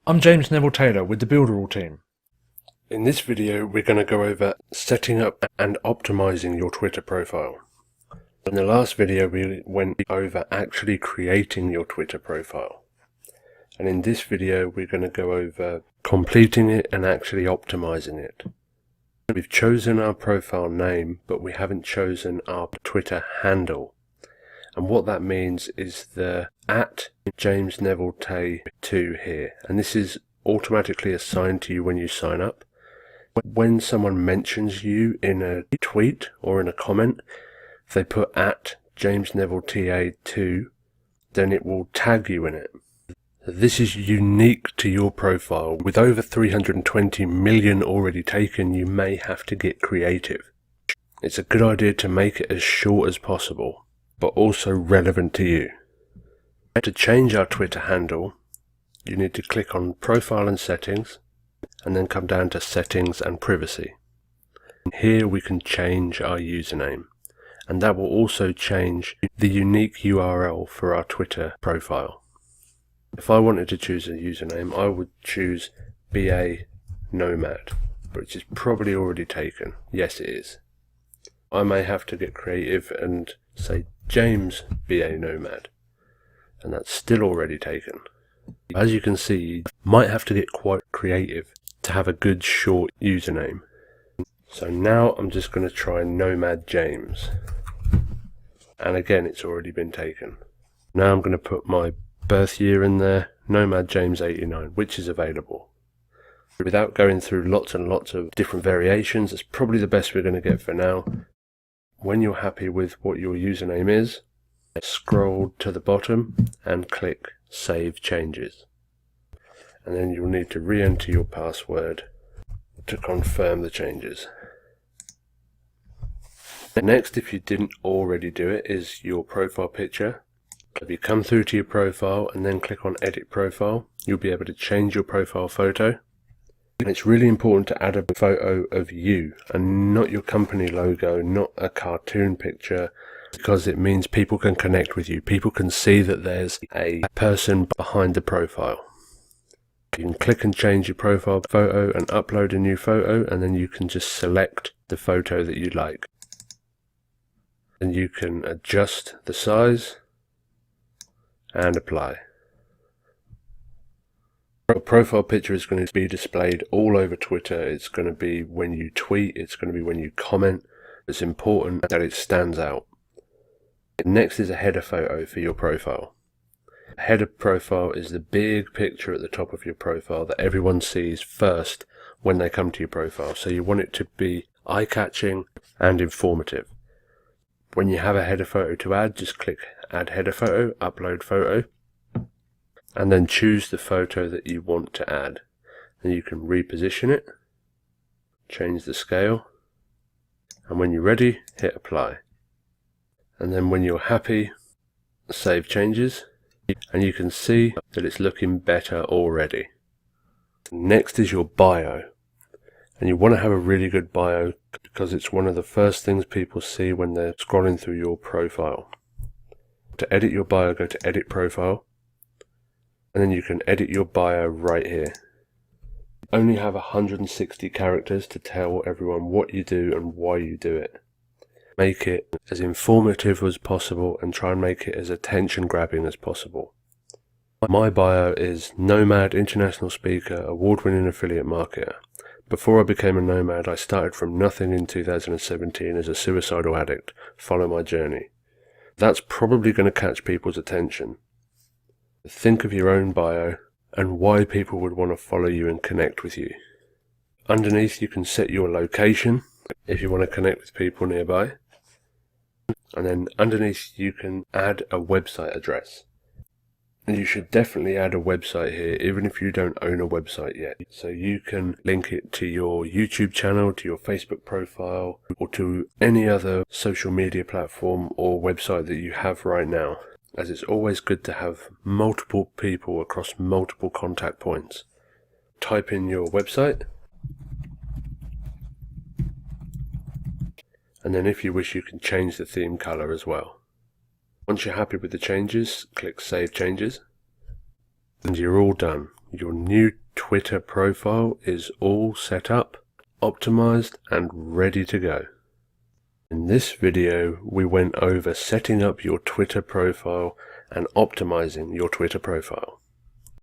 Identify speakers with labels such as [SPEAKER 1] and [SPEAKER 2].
[SPEAKER 1] I'm James Neville Taylor with the Builderall team.
[SPEAKER 2] In this video we're going to go over setting up and optimizing your Twitter profile. In the last video we went over actually creating your Twitter profile. And in this video we're going to go over completing it and actually optimizing it. We've chosen our profile name, but we haven't chosen our Twitter handle. And what that means is the @JamesNevilleTay2 here. And this is automatically assigned to you when you sign up. When someone mentions you in a tweet or in a comment, if they put @JamesNevilleTA2, then it will tag you in it. This is unique to your profile. With over 320 million already taken, you may have to get creative. It's a good idea to make it as short as possible, but also relevant to you. To change our Twitter handle, you need to click on Profile and Settings, and then come down to Settings and Privacy. Here we can change our username, and that will also change the unique URL for our Twitter profile. If I wanted to choose a username, I would choose BA Nomad, which is probably already taken. Yes, it is. I may have to get creative and say James BA Nomad, and that's still already taken. As you can see, you might have to get quite creative to have a good short username. So now I'm just going to try Nomad James, and again it's already been taken. Now I'm going to put my birth year in there, Nomad James 89, which is available. Without going through lots and lots of different variations, it's probably the best we're going to get for now. When you're happy with what your username is, scroll to the bottom and click Save Changes. And then you'll need to re-enter your password to confirm the changes. Next, if you didn't already do it, is your profile picture. If you come through to your profile and then click on Edit Profile, you'll be able to change your profile photo. And it's really important to add a photo of you and not your company logo, not a cartoon picture, because it means people can connect with you. People can see that there's a person behind the profile. You can click and change your profile photo and upload a new photo, and then you can just select the photo that you like. And you can adjust the size and apply. Your profile picture is going to be displayed all over Twitter. It's going to be when you tweet, it's going to be when you comment. It's important that it stands out. Next is a header photo for your profile. A header profile is the big picture at the top of your profile that everyone sees first when they come to your profile. So you want it to be eye-catching and informative. When you have a header photo to add, just click Add Header Photo, Upload Photo, and then choose the photo that you want to add. And you can reposition it, change the scale, and when you're ready, hit Apply. And then when you're happy, Save Changes, and you can see that it's looking better already. Next is your bio. And you want to have a really good bio because it's one of the first things people see when they're scrolling through your profile. To edit your bio, go to Edit Profile, and then you can edit your bio right here. You only have 160 characters to tell everyone what you do and why you do it. Make it as informative as possible and try and make it as attention grabbing as possible. My bio is Nomad, international speaker, award-winning affiliate marketer. Before I became a nomad, I started from nothing in 2017 as a suicidal addict. Follow my journey. That's probably going to catch people's attention. Think of your own bio and why people would want to follow you and connect with you. Underneath you can set your location if you want to connect with people nearby. And then underneath you can add a website address. And you should definitely add a website here, even if you don't own a website yet. So you can link it to your YouTube channel, to your Facebook profile, or to any other social media platform or website that you have right now, as it's always good to have multiple people across multiple contact points. Type in your website, and then if you wish you can change the theme color as well. Once you're happy with the changes, click Save Changes, and you're all done. your new Twitter profile is all set up, optimized, and ready to go. In this video, we went over setting up your Twitter profile and optimizing your Twitter profile.